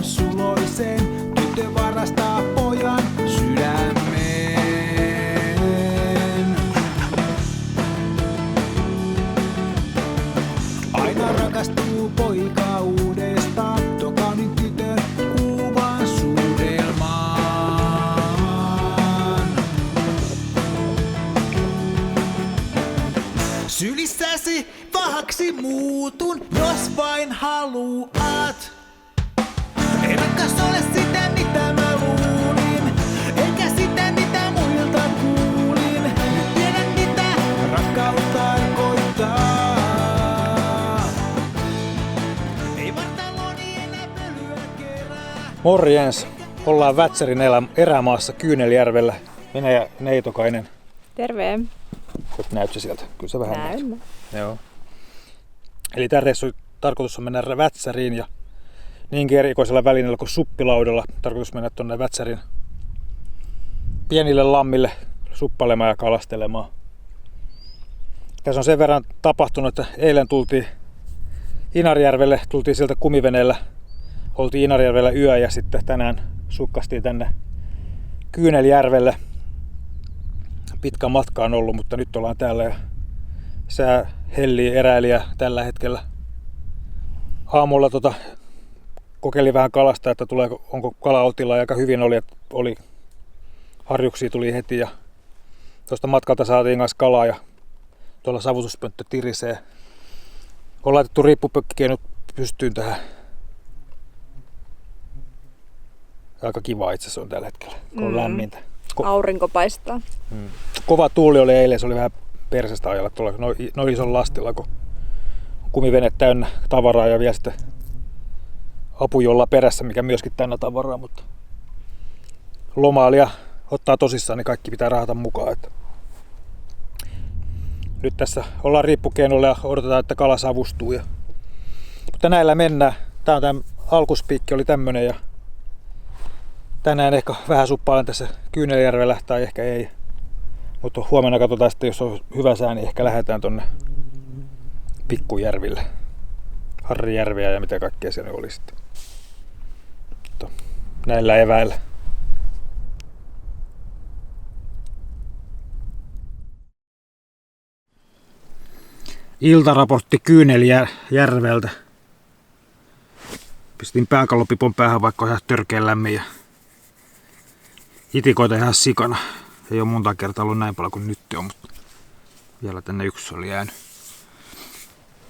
kuvan suloisen, tyttö varastaa pojan sydämen. Aina rakastuu poika uudestaan, tuo kauniin tytön kuvan suudelmaan. Sylissäsi pahaksi muutun, jos vain haluat. Ei rakas ole sitä, mitä mä luulin, eikä sitä, mitä muilta kuulin. Nyt tiedän, mitä rakkaus tarkoittaa. Ei vartaloni enää pölyä kerää. Morjens! Ollaan Vätsärin erämaassa Kyynelijärvellä. Minä ja Neitokainen. Terve. Näytkö sieltä? Kyllä se vähän Näymme. näyttää. Joo. Eli tämän reissun tarkoitus on mennä Vätsäriin ja niinkin erikoisella välineellä kuin suppilaudalla. Tarkoitus mennä tuonne Vätsärin pienille lammille suppailemaan ja kalastelemaan. Tässä on sen verran tapahtunut, että eilen tultiin Inarijärvelle, tultiin sieltä kumiveneellä. Oltiin Inarijärvellä yö ja sitten tänään sukkastiin tänne Kyynelijärvelle. Pitkä matka on ollut, mutta nyt ollaan täällä ja sää hellii eräilijä tällä hetkellä. Aamulla kokeilin vähän kalasta, että onko kalaotilla, aika hyvin oli harjuksia tuli heti ja tuosta matkalta saatiin kanssa kalaa ja tuolla savutuspönttö tirisee. On laitettu riippupökkikeinut pystyyn tähän. Aika kiva itse asiassa on tällä hetkellä, kun on lämmintä. Aurinko paistaa. Kova tuuli oli eilen, se oli vähän persestä ajalla tuolla noin ison lastilla, kun kumivene täynnä tavaraa ja vielä sitten apujolla perässä, mikä myöskin täynnä tavaraa, mutta lomailija ottaa tosissaan, niin kaikki pitää rahata mukaan. Että nyt tässä ollaan riippukeinolla ja odotetaan, että kala savustuu. Mutta näillä mennään. Tämä alkuspiikki oli tämmönen ja tänään ehkä vähän suppailen tässä Kyynelijärvellä tai ehkä ei. Mutta huomenna katsotaan sitten, jos on hyvä sää, niin ehkä lähdetään tonne Pikkujärville. Harrijärveä ja mitä kaikkea siellä oli sitten. Mutta näillä eväillä. Iltaraportti Kyynelijärveltä. Pistin pääkallopipon päähän, vaikka on ihan törkeän lämmin ja itikoita ihan sikana. Ei ole monta kertaa ollut näin paljon kuin nyt on, mutta vielä tänne yksi oli jäänyt.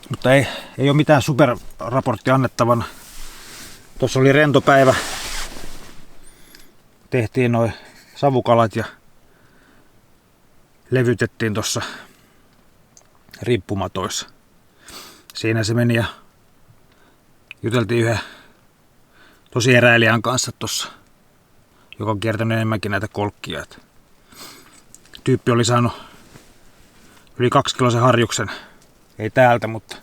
Mutta ei ole mitään superraporttia annettavana. Tuossa oli rento päivä. Tehtiin noin savukalat ja levytettiin tuossa riippumatoissa. Siinä se meni ja juteltiin yhden tosi eräilijän kanssa tuossa, joka on kiertänyt enemmänkin näitä kolkkia. Tyyppi oli saanut yli 2 kilosen harjuksen, ei täältä, mutta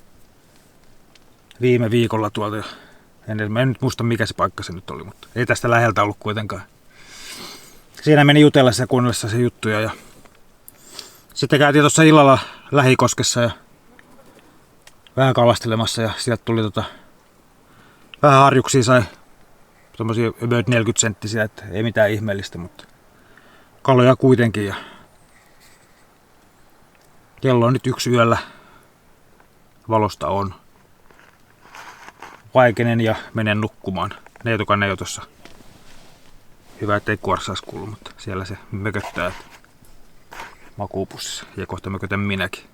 viime viikolla tuolta. Mä en nyt muista mikä se paikka se nyt oli, mutta ei tästä läheltä ollut kuitenkaan. Siinä meni jutellessa ja kuunnellessa se juttuja. Ja sitten käytiin tuossa illalla Lähikoskessa ja vähän kalastelemassa ja sieltä tuli vähän harjuksia, sai tommosia about 40 senttisiä, että ei mitään ihmeellistä, mutta kaloja kuitenkin. Ja kello on nyt 1 yöllä, valosta on. Vaikenen ja menen nukkumaan. Neitokainen ei ole tossa. Hyvä, ettei kuorsaas kuulu, mutta siellä se mököttää makuupussissa. Ja kohta mökötän minäkin.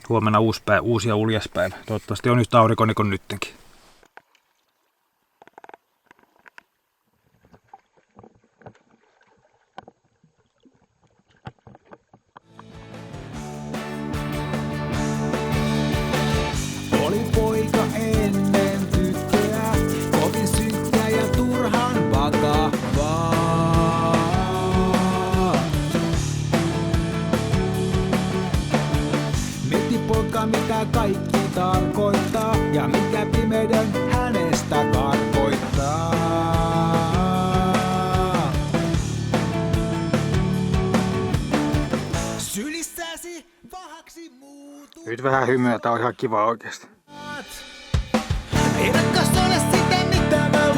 Huomenna uusi ja uljas päivä. Toivottavasti on yhtä aurinkoinen kuin nyttenkin. Oli poika ennen tyttöä, kovin synkkä ja turhan vakavaa. Mietti poika mitä kaikki tarkoittaa ja mikä pimeyden hänestä karkoittaa. Sylissäsi pahaksi muutu. Nyt vähän hymyä, tää on ihan kiva oikeesti. Ei rakkaus ole sitä mitä mä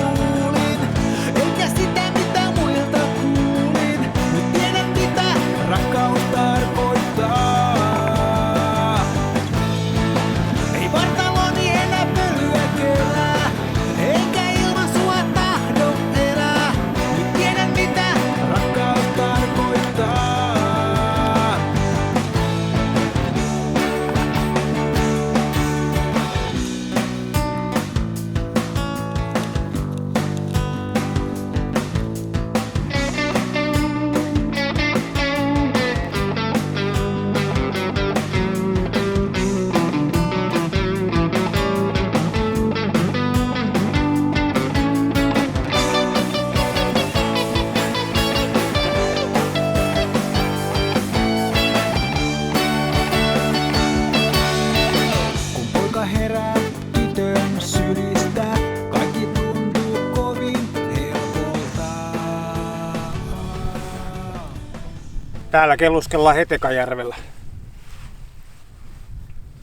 Täällä kelluskellaan Hetekajärvellä.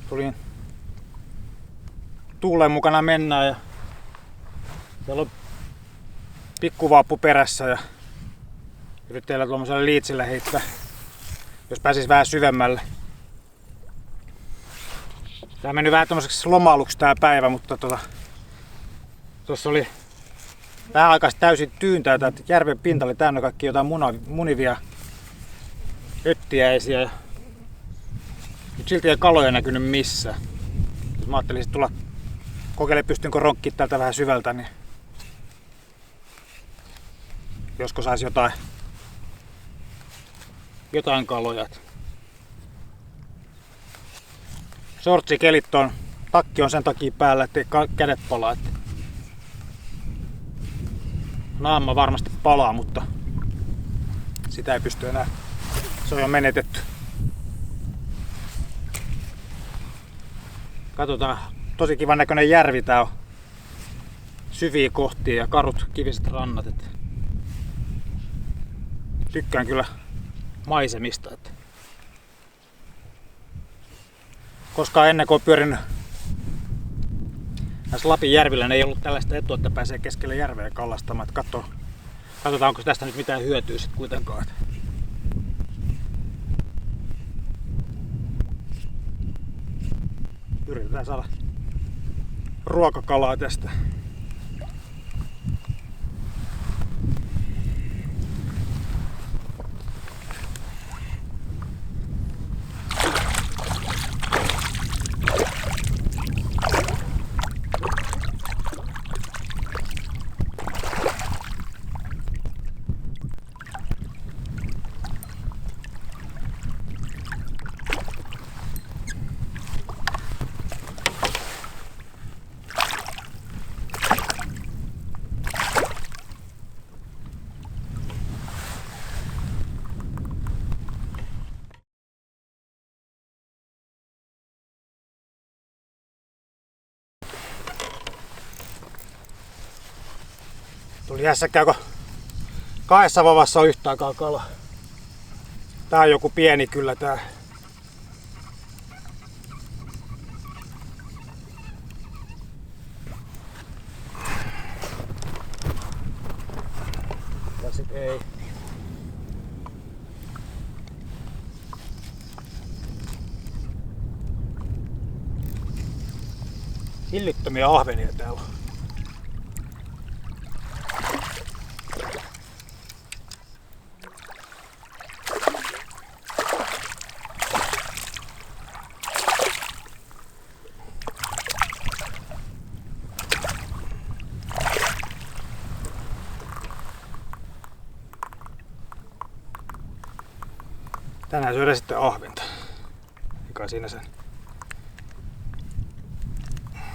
Tulin tuulen mukana mennään ja siellä on pikkuvaappu perässä ja yrittäjällä tuollaisella liitsillä heittää, jos pääsis vähän syvemmälle. Tää meni vähän tommoseksi lomailuksi tää päivä, mutta tuossa oli vähän aikaa täysin tyyntää, että järven pinta oli täynnä kaikki jotain munivia öttiäisiä. Ja nyt silti ei kaloja näkynyt missään. Jos mä ajattelin tulla kokeilemaan, pystynkö ronkkimaan täältä vähän syvältä, niin josko saisi jotain kaloja. Sortsikelit on, takki on sen takia päällä, ettei kädet palaa. Että naama varmasti palaa, mutta sitä ei pysty enää. Se on jo menetetty. Katsotaan, tosi kivan näköinen järvi tää on. Syviä kohtia ja karut kiviset rannat. Että tykkään kyllä maisemista. Että koskaan ennen kuin olen pyörinyt näissä Lapin järvillä, niin ei ollut tällaista etua, että pääsee keskelle järveä kallastamaan. Katsotaan, onko tästä nyt mitään hyötyä sitten kuitenkaan. Yritetään saada ruokakalaa tästä. Tuli hässäkkää, kun kahdessa vavassa on yhtä aikaa kala. Tää on joku pieni kyllä tää. Ja sit ei. Hillittömiä ahvenia täällä on. Tänään syödään sitten ahventa. Mikä siinä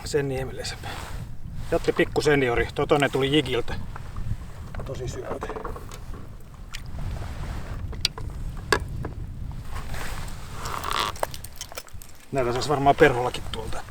sen niemellisempää. Jatti pikku seniori. Tuo toinen tuli Jigiltä. Tosi syvältä. Näitä saisi varmaan perhollakin tuolta.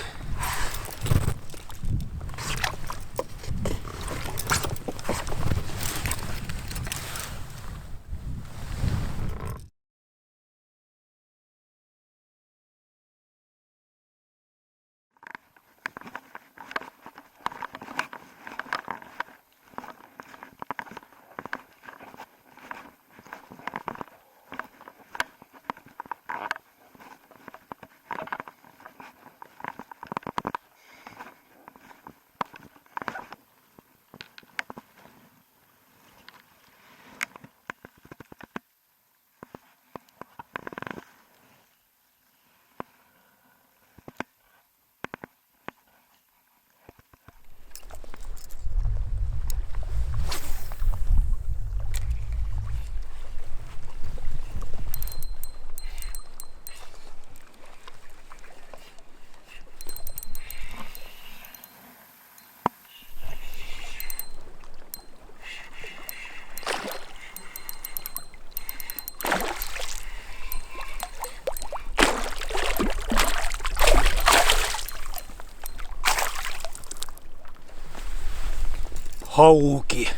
Hauki.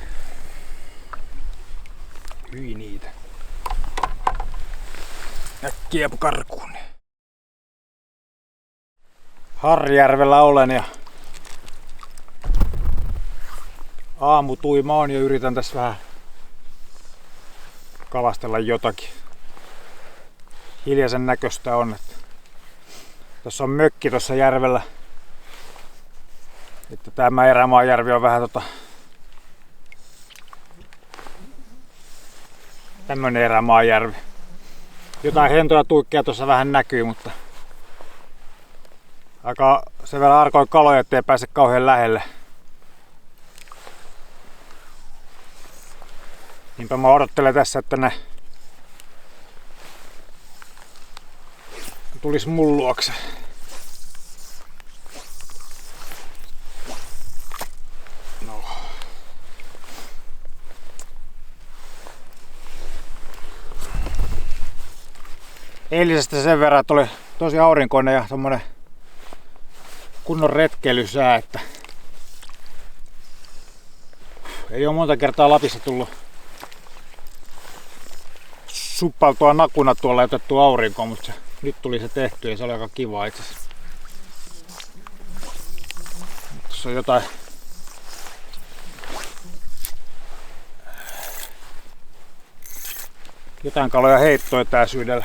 Hyi niitä. äkkiä karkuun. Harjärvellä olen ja aamutuima on ja yritän tässä vähän kalastella jotakin. Hiljaisen näköistä on. Tuossa on mökki tuossa järvellä. Että tämä Erämaajärvi on vähän tämmönen Erämaajärvi. Jotain hentoja tuikkeja tuossa vähän näkyy, mutta aika sen verran arkoin kaloja, ettei pääse kauhean lähelle. Niinpä mä odottelen tässä, että ne tulis mun luokse. No. Eilisestä sen verran, että oli tosi aurinkoinen ja tommonen kunnon retkeilysää, että ei ole monta kertaa Lapissa tullut suppaltua nakuna tuolla ja otettua aurinkoon, mutta nyt tuli se tehty ja se oli aika kiva itse asiassa. Tuossa on jotain kaloja heittoja tää syydellä.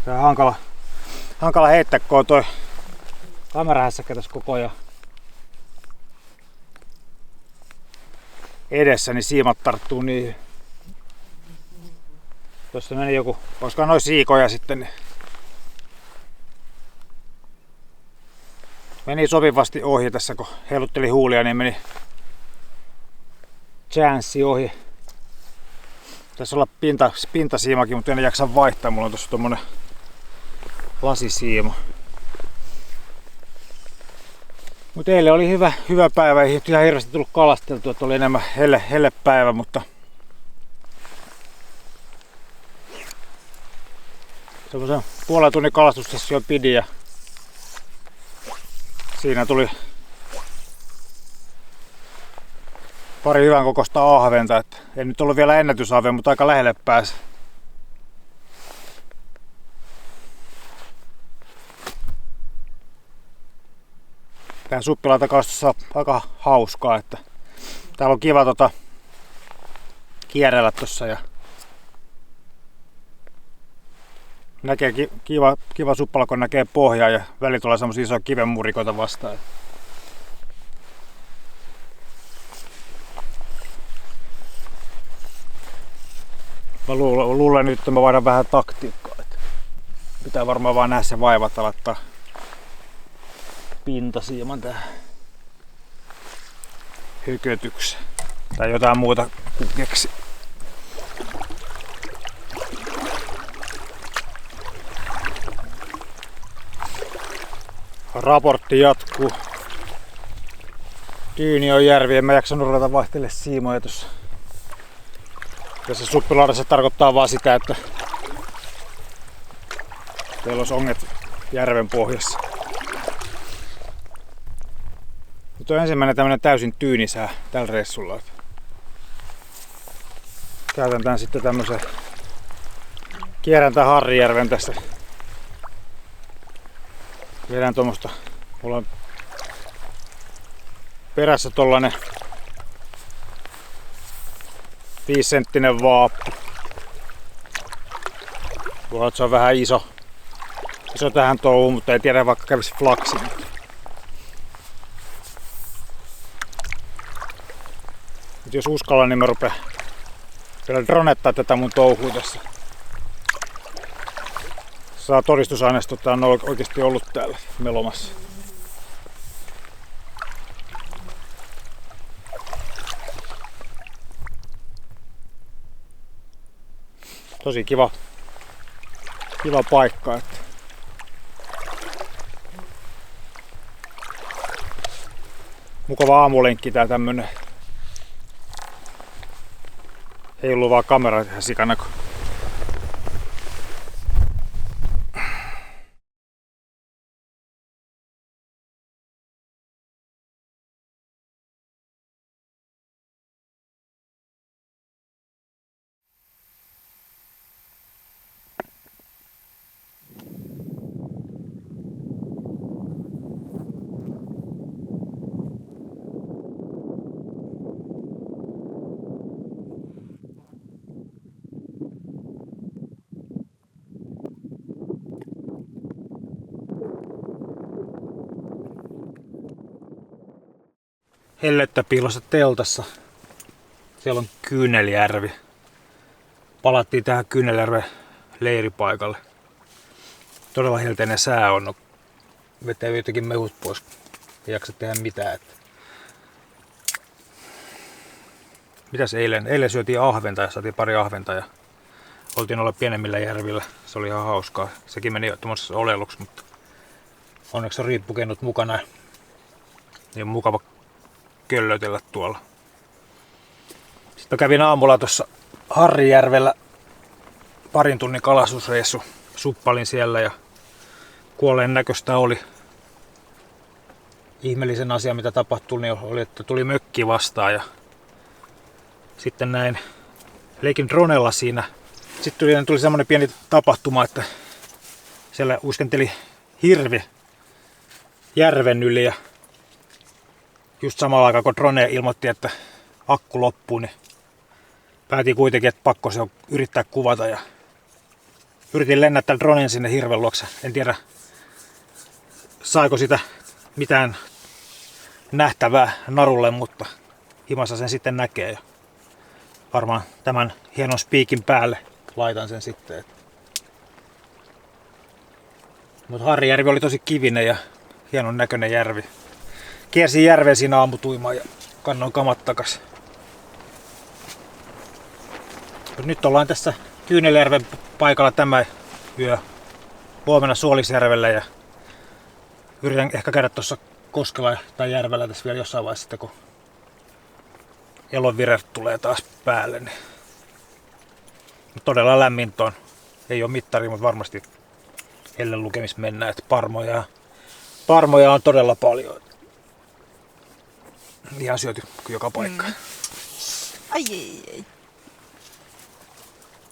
Tää on hankala heittää, kun on toi kamerahässäkkä tässä koko ajan edessä, niin siimat tarttuu niihin. Tuossa meni joku, koska noin siikoja sitten, niin meni sopivasti ohi tässä, kun heilutteli huulia, niin meni chanssi ohi. Tässä olla pintasiimakin, mutta en jaksa vaihtaa. Mulla on tossa tommonen lasisiima. Mut eilen oli hyvä päivä. Ei ihan hirveästi tullut kalasteltua, että oli enemmän helle päivä, mutta semmosen puolen tunnin kalastussessio pidin ja siinä tuli pari hyvän kokoista ahventa. Että ei nyt ollut vielä ennätysahve, mutta aika lähelle pääsi. Tää suppilautakalastuksessa on aika hauskaa, että täällä on kiva kierrellä tossa ja näkee kiva suppala, kun näkee pohjaa ja välillä tulee semmosia isoja kivenmurikoita vastaan. Mä luulen nyt, että mä vaihdan vähän taktiikkaa. Että pitää varmaan vaan nähdä se vaiva, että laittaa pintasiiman tähän hykötykseen. Tai jotain muuta kun keksi. Raportti jatkuu. Tyyni on järvi, en mä jaksanut ruveta vaihtelemaan siimoja tuossa. Tässä suppilaudassa tarkoittaa vaan sitä, että teillä olisi onget järven pohjassa. Nyt on ensimmäinen tämmönen täysin tyynisää tällä reissulla. Käytän tän sitten tämmösen, kierrän tän Harjärven tässä. Vedän tuommoista, mulla on perässä tollanen 5-senttinen vaappu. Voi olla, että se on vähän iso tähän touhuun, mutta ei tiedä, vaikka kävisi flaksi. Nyt jos uskallan, niin mä rupean vielä dronettaa tätä mun touhua tässä. Saa todistusaineisto, että on oikeasti ollut täällä melomassa. Tosi kiva paikka. Että mukava aamulenkki tää tämmönen. Ei ollut vaan kamera ihan sikana. Hellettä piilossa teltassa. Siellä on Kyyneljärvi. Palattiin tähän Kyyneljärven leiripaikalle. Todella helteinen sää on. Vetää jotenkin mehut pois. Ei jaksa tehdä mitään. Mitäs eilen? Eilen syötiin ahventa ja saatiin pari ahventa ja oltiin olla pienemmillä järvillä. Se oli ihan hauskaa. Sekin meni tuommoisessa oleluksi, mutta onneksi on riippukennut mukana. Niin on mukava köllötellä tuolla. Sitten kävin aamulla tuossa Harrijärvellä parin tunnin kalastusreissu. Suppalin siellä ja kuolleen näköistä oli. Ihmeellisen asia mitä tapahtui niin oli, että tuli mökki vastaan ja sitten näin leikin dronella siinä. Sitten tuli semmoinen pieni tapahtuma, että siellä uiskenteli hirvi järven yli ja just samalla aikaa kun drone ilmoitti, että akku loppuu, niin päätin kuitenkin, että pakko se on yrittää kuvata ja yritin lennättää dronen sinne hirven luokse. En tiedä, saiko sitä mitään nähtävää narulle, mutta himassa sen sitten näkee. Ja varmaan tämän hienon spiikin päälle laitan sen sitten. Mutta Harrijärvi oli tosi kivinen ja hienon näköinen järvi. Kiersin järven siinä aamutuimaan ja kannoin kamat takas. Nyt ollaan tässä Kyyneljärven paikalla tämä yö. Huomenna Suolisjärvellä ja yritän ehkä käydä tuossa koskella tai järvellä tässä vielä jossain vaiheessa sitten kun elonvire tulee taas päälle. Niin todella lämmintä on. Ei ole mittari, mutta varmasti hellen lukemis mennään. Että parmoja on todella paljon. Ihan syöty joka paikka. Ai.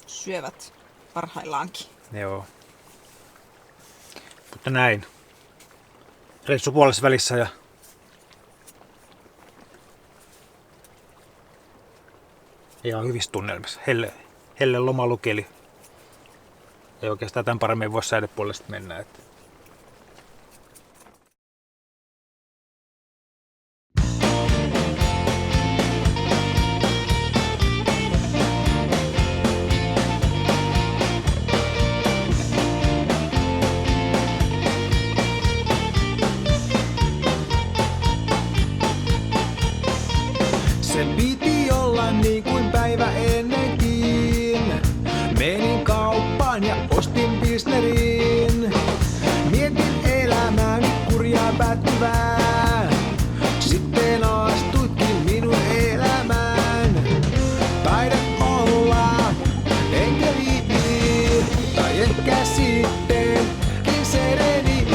Syövät parhaillaankin. Joo. Mutta näin. Reissu puolessa välissä ja ihan hyvissä tunnelmissa. Helle lomalukeli. Ei oikeastaan tämän paremmin voi säidepuolesta mennä. Että Sen piti olla niin kuin päivä ennenkin. Menin kauppaan ja ostin pilsnerin. Mietin elämääni kurjaa päättyvää. Sitten astuitkin minun elämään. Taidat olla enkeli tai ehkä sittenkin sereni.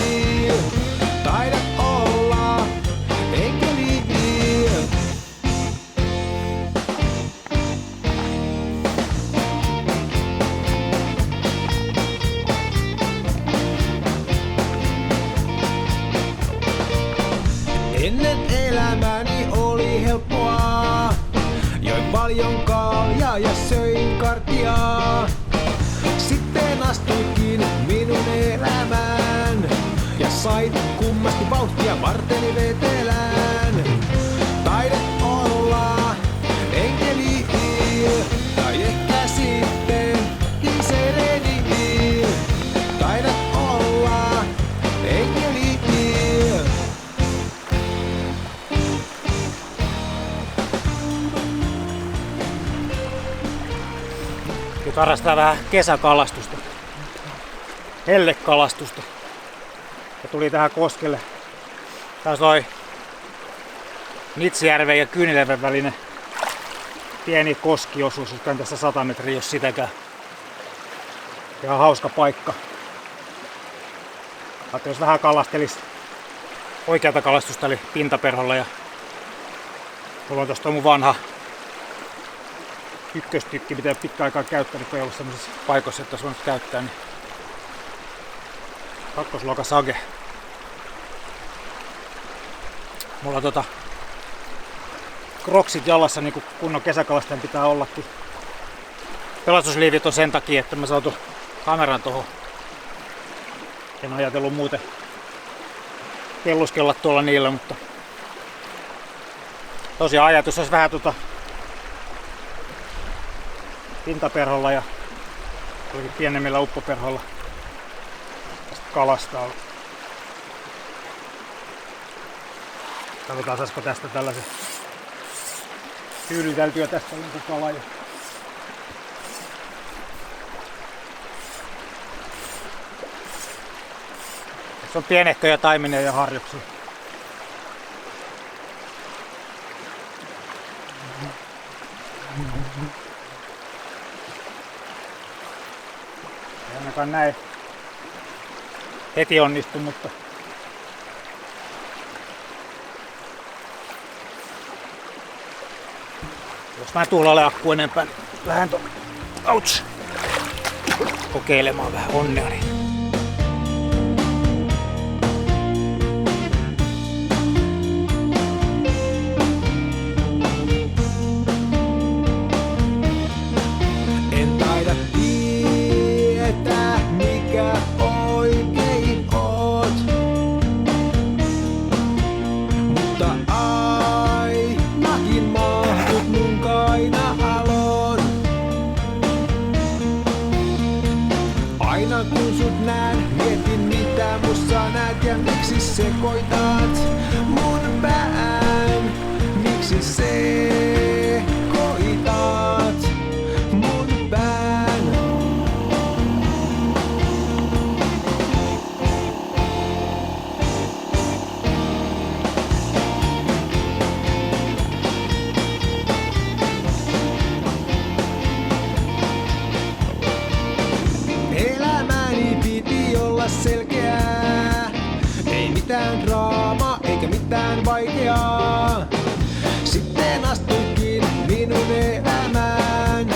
Taidat olla enkeli. Ennen elämäni oli helppoa. Join paljon kaljaa ja söin karkkia. Sitten astuikin minun elämään. Ja sait kummasti vauhtia varteni vetelään. Taidat olla enkeli tai ehkä sittenkin sereni. Taidat olla enkeli. nyt harrastaa vähän kesäkalastusta. Hellekalastusta. Ja tuli tähän koskelle. Tässä oli Nitsijärven ja Kyyneljärven välinen pieni koskiosuus, joka on tässä 100 metriä, jos sitäkään. Ihan hauska paikka. Ajattelin, jos vähän kalastelis oikeata kalastusta, eli pintaperholla. Ja mulla on tosta mun vanha ykköstykki, mitä ei ole pitkä aikaa käyttänyt, kun ei ollut sellaisissa paikoissa, että olisi voinut käyttää. Niin kakkosluokan sage. Mulla on kroksit jalassa, niin kuin kunnon kesäkalastajan pitää ollakin. Pelastusliivit on sen takia, että mä saatu kameran tuohon. En ajatellut muuten kelluskella tuolla niillä, mutta tosiaan ajatus olisi vähän pintaperholla ja pienemmillä uppoperholla tästä kalastaa. Katsotaan, saisiko tästä tällaisen tyyliteltyä tästä jonkun kala. Tässä on pienehköjä taimenia ja harjuksia. Ei ainakaan näin heti onnistu, mutta jos mä en tuhlailen akku enempää, niin lähden kokeilemaan vähän onneani. En taida tietää, mikä oikein oot, mutta ainakin mahtut mun kaina-aloon. Aina kun sut näen, mietin mitä mussa näet ja miksi sekoitat mun pään. Miksi sekoitat mun pään? Elämäni piti olla selkeää, ei mitään draamaa eikä mitään vaikeaa. Sitten astuikin minun elämään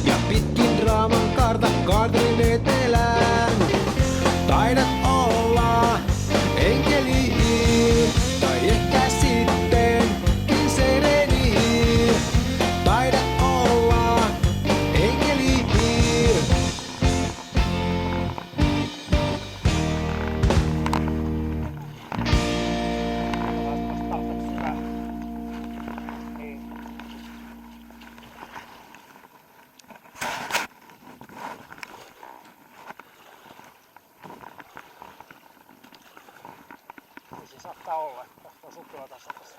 ja pitkin draaman kaarta kaartelin etelään. Taidat olla enkeli tai ehkä sittenkin sereni. Taidat olla enkeli. Se saattaa olla, että tuo sukkela tässä on tässä.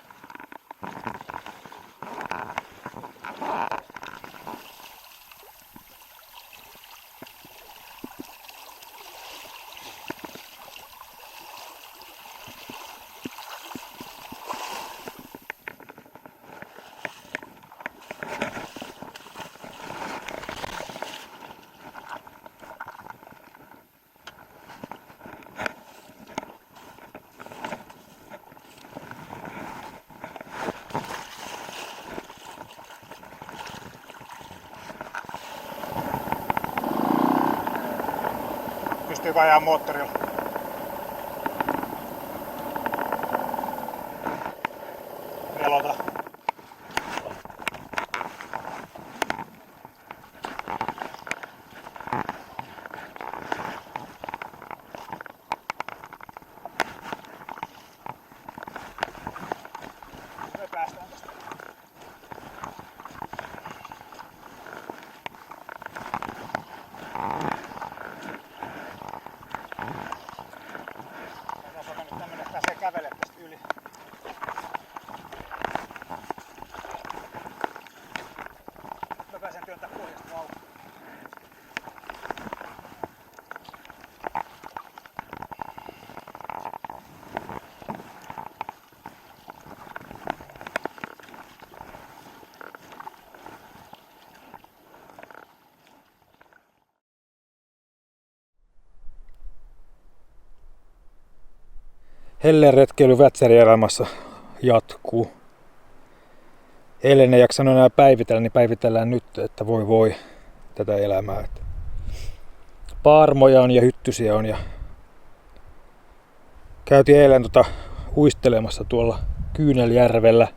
Pystyy ajaa moottorilla. Nelota. Me päästään tästä. Tässä on mennyt tämmönen, että pääsee kävelemään tästä yli. Helleen retkeily Vätsärielämässä jatkuu. Eilen ei jaksanut enää päivitellä, niin päivitellään nyt, että voi tätä elämää. Paarmoja on ja hyttysiä on ja käytiin eilen uistelemassa tuolla Kyyneljärvellä.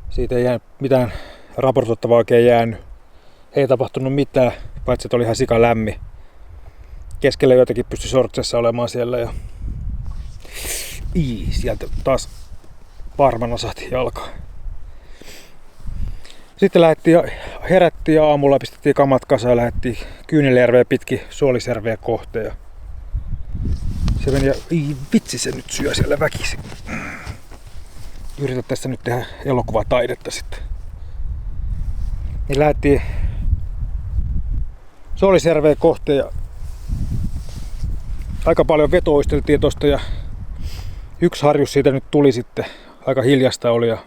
Siitä ei mitään raportoittavaa oikein jäänyt. Ei tapahtunut mitään, paitsi että oli ihan sika lämmin. Keskellä joitakin pystyi sortsessa olemaan siellä ja sieltä taas parmana saatiin jalkaan. Sitten herättiin aamulla, pistettiin kamat kasaan ja lähdettiin Kyyneljärveä pitkin Suolisjärveä kohteen. Ja se meni ja vitsi se nyt syö siellä väkisin. Yritän tässä nyt tehdä elokuvataidetta sitten. Niin lähdettiin Suolisjärveä kohteen ja aika paljon vetoisteltiin tosta ja yksi harjus siitä nyt tuli sitten. Aika hiljasta oli ja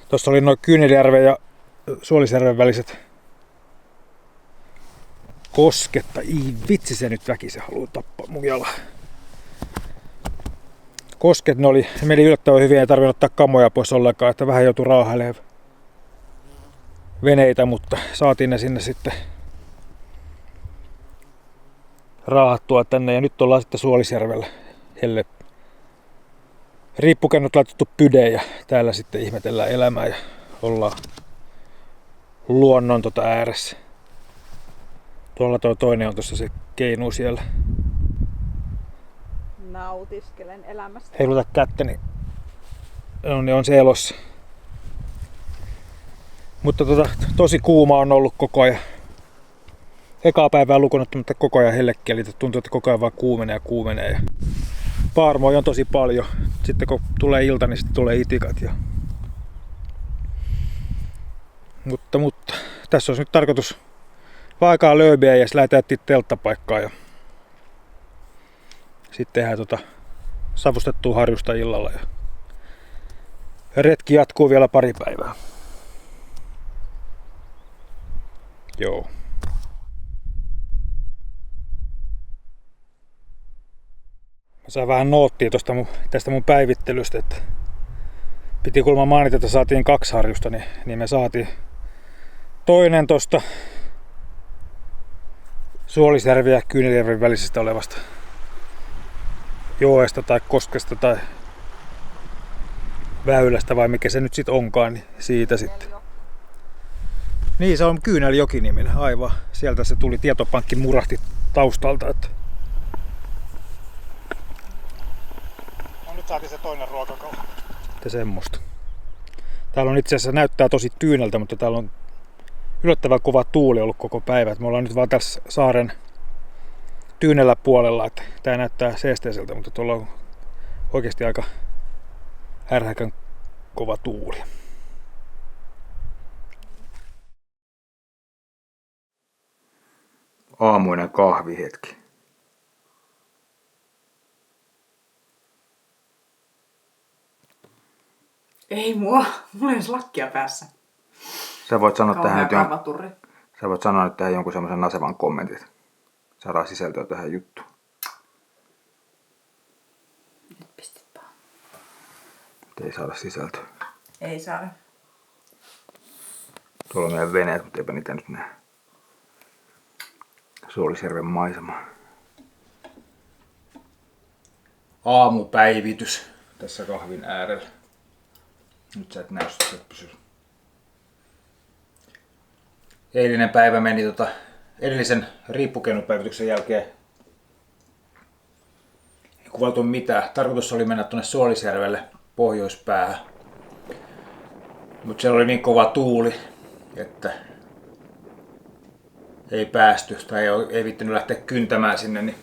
tuossa oli noin Kyyneljärven ja Suolisjärven väliset kosketta. Vitsi se nyt väkisin haluaa tappaa mun jala. Kosket ne meni yllättävän hyvin, ei tarvinnut ottaa kamoja pois ollenkaan, että vähän joutui raahailemaan veneitä, mutta saatiin ne sinne sitten raahattua tänne ja nyt ollaan sitten Suolisjärvellä helle riippukennut laitettu pydeen ja täällä sitten ihmetellään elämää ja ollaan luonnon ääressä. Tuolla toinen on tuossa se keinuu siellä. Nautiskelen elämästä. Heiluta kättäni. Ne on se elossa. Mutta tosi kuuma on ollut koko ajan. Ekaa päivää lukunotta, mutta koko ajan hellekeli. Tuntuu, että koko ajan vaan kuumenee ja paarmoja on tosi paljon. Sitten kun tulee ilta, niin sitten tulee itikat. Mutta tässä olisi nyt tarkoitus vaikaa löybiä ja lähdetään telttapaikkaa ja sitten tehdään savustettua harjusta illalla ja retki jatkuu vielä pari päivää. Joo. Mä sain vähän noottia tästä mun päivittelystä, että piti kuulemma mainita, että saatiin 2 harjusta, niin me saatiin toinen tosta Suolisjärven ja Kyyneljärven välisestä olevasta joesta tai koskesta tai väylästä vai mikä se nyt sit onkaan, niin siitä sitten. Niin, se on Kyyneljoki-niminen, aivan. Sieltä se tuli, tietopankki murahti taustalta. Että no nyt saatiin se toinen ruokakauppa. Että semmoista. Täällä on itse asiassa näyttää tosi tyyneltä, mutta täällä on yllättävän kova tuuli ollut koko päivä. Me ollaan nyt vaan tässä saaren tyynellä puolella, että tää näyttää seesteiseltä, mutta tuolla on oikeasti aika härhäkän kova tuuli. Aamuinen kahvihetki. Ei mulla ei olisi lakkia päässä. Sä voit sanoa tähän nyt jonkun semmoisen nasevan kommentin. Saadaan sisältöä tähän juttuun. Nyt pistit vaan. Ei saada sisältöä. Ei saada. Tuolla on meidän veneet, mutta eipä niitä nyt näe. Suolisjärven maisema. Aamupäivitys tässä kahvin äärellä. Nyt sä et näy, sä et pysy. Eilinen päivä meni edellisen riippukennopäivityksen jälkeen. Ei kuvaltu mitään. Tarkoitus oli mennä tuonne Suolisjärvelle pohjoispäähän. Mutta siellä oli niin kova tuuli, että ei päästy tai ei viittinyt lähteä kyntämään sinne. Niin.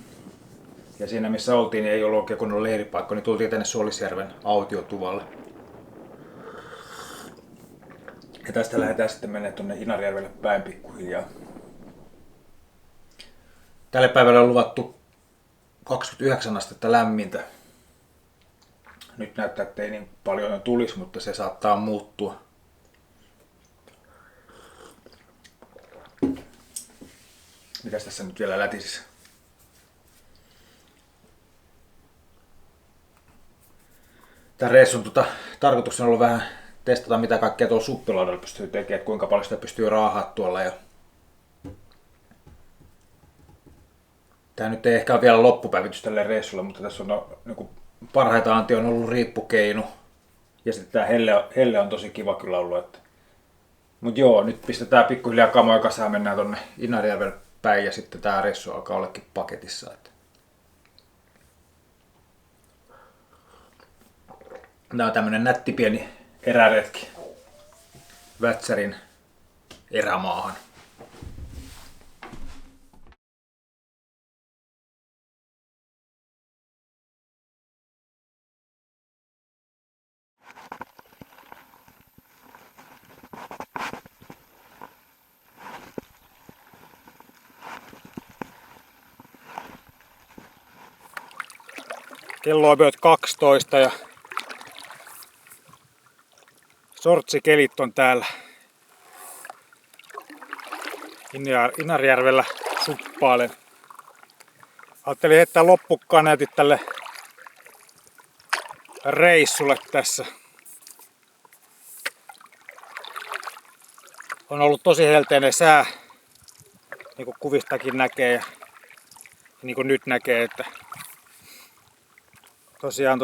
Ja siinä missä oltiin niin ei ollut oikein kunnon leiripaikka, niin tultiin tänne Suolisjärven autiotuvalle. Ja tästä lähdetään sitten mennä tuonne Inarijärvelle päin pikkuhiljaa. Tälle päivälle on luvattu 29 astetta lämmintä. Nyt näyttää, että ei niin paljon tulisi, mutta se saattaa muuttua. Mitäs tässä nyt vielä lätisi? Tämän reissun tarkoituksena on ollut vähän testata, mitä kaikkea tuolla suppilaudalla pystyy tekemään, että kuinka paljon sitä pystyy raahaa tuolla. Ja tämä nyt ei ehkä ole vielä loppupäivitys tälle reissulle, mutta tässä on niin parhaita antia on ollut riippukeinu. Ja sitten tämä helle on tosi kiva kyllä ollut. Mutta joo, nyt pistetään pikkuhiljaa kamoja kasaan ja mennään tonne Inarijärvelle päin ja sitten tämä reissu alkaa ollekin paketissa. Tämä on tämmönen nätti pieni eräretki Vätsärin erämaahan. Kello on about 12 ja sortsikelit on täällä Inarijärvellä suppailen. Ajattelin heittää loppukaneetit tälle reissulle tässä. On ollut tosi helteinen sää, niin kuin kuvistakin näkee ja niin kuin nyt näkee, että tosiaan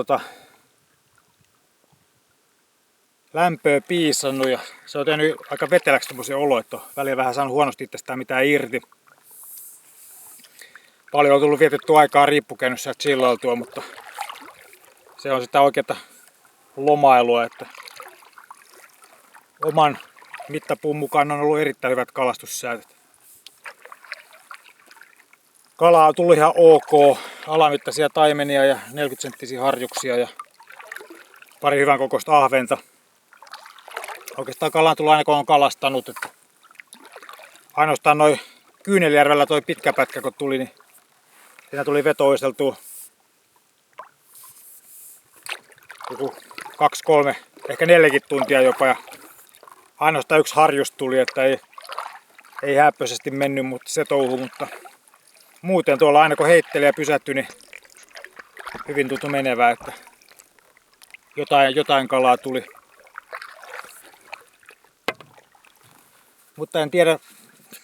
lämpöä piisannut ja se on tehnyt aika veteläksi tommosia oloja, että on välillä vähän saanut huonosti itsestään mitään irti. Paljon on tullut vietettyä aikaa riippukännyssä ja chillailtua, mutta se on sitä oikeata lomailua, että oman mittapuun mukaan on ollut erittäin hyvät kalastussäät. Kalaa on tullut ihan ok, alamittaisia taimenia ja 40-senttisiä harjuksia ja pari hyvän kokoista ahventa. Oikeastaan kalaa on tullut aina kun on kalastanut, että ainoastaan noin Kyynelijärvellä toi pitkä pätkä kun tuli, niin siinä tuli veto-oisteltua joku 2-3, ehkä 4 tuntia jopa ja ainoastaan yksi harjus tuli, että ei häppöisesti mennyt mutta se touhu, mutta muuten tuolla aina kun heitteli ja pysähtyi, niin hyvin tuntui menevää, että jotain kalaa tuli. Mutta en tiedä,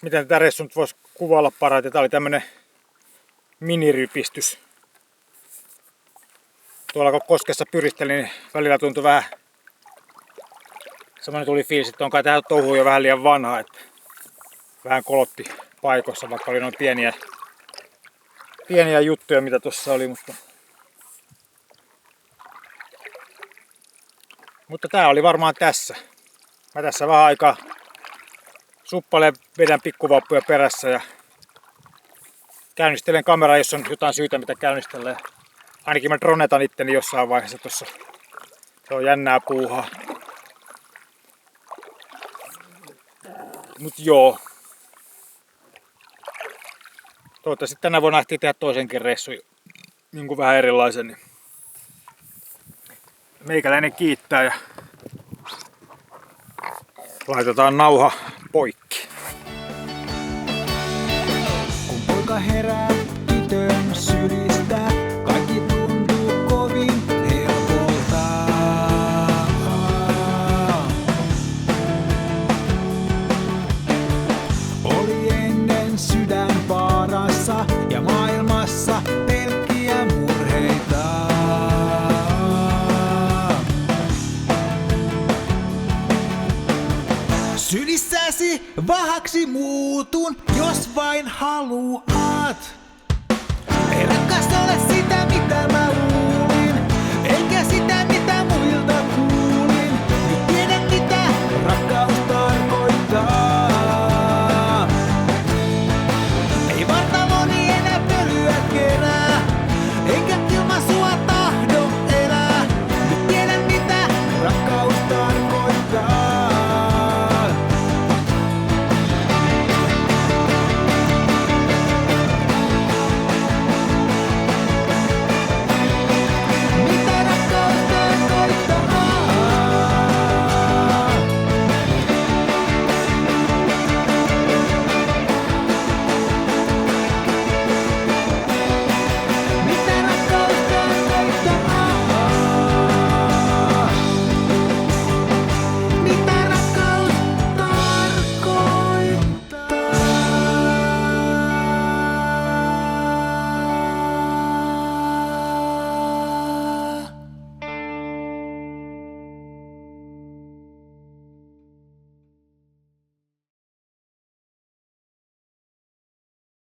miten tätä reissua nyt voisi kuvailla parhaiten. Tämä oli tämmönen minirypistys. Tuolla kun koskessa pyristelin, niin välillä tuntui vähän semmoinen tuli fiilis, että on kai tähän touhuun jo vähän liian vanha, että vähän kolotti paikoissa, vaikka oli noin pieniä juttuja, mitä tuossa oli, mutta tää oli varmaan tässä. Mä tässä vähän aikaa suppailen, vedän pikkuvappuja perässä ja käynnistelen kameraa, jos on jotain syytä, mitä käynnistelen. Ainakin mä dronetan itteni jossain vaiheessa tuossa. Se on jännää puuhaa. Mut joo. Toivottavasti tänä vuonna ehtii tehdä toisenkin reissun, niin kuin vähän erilaisen. Niin meikäläinen kiittää ja laitetaan nauha poikki. Kun poika herää tytön sylistä, kaikki tuntuu kovin helpolta. Oli ennen sydän vaarassa ja maailmassa pelkkiä murheita. Sylissäsi vahaksi muutun, jos vain haluat. Ei rakas ole sitä, mitä mä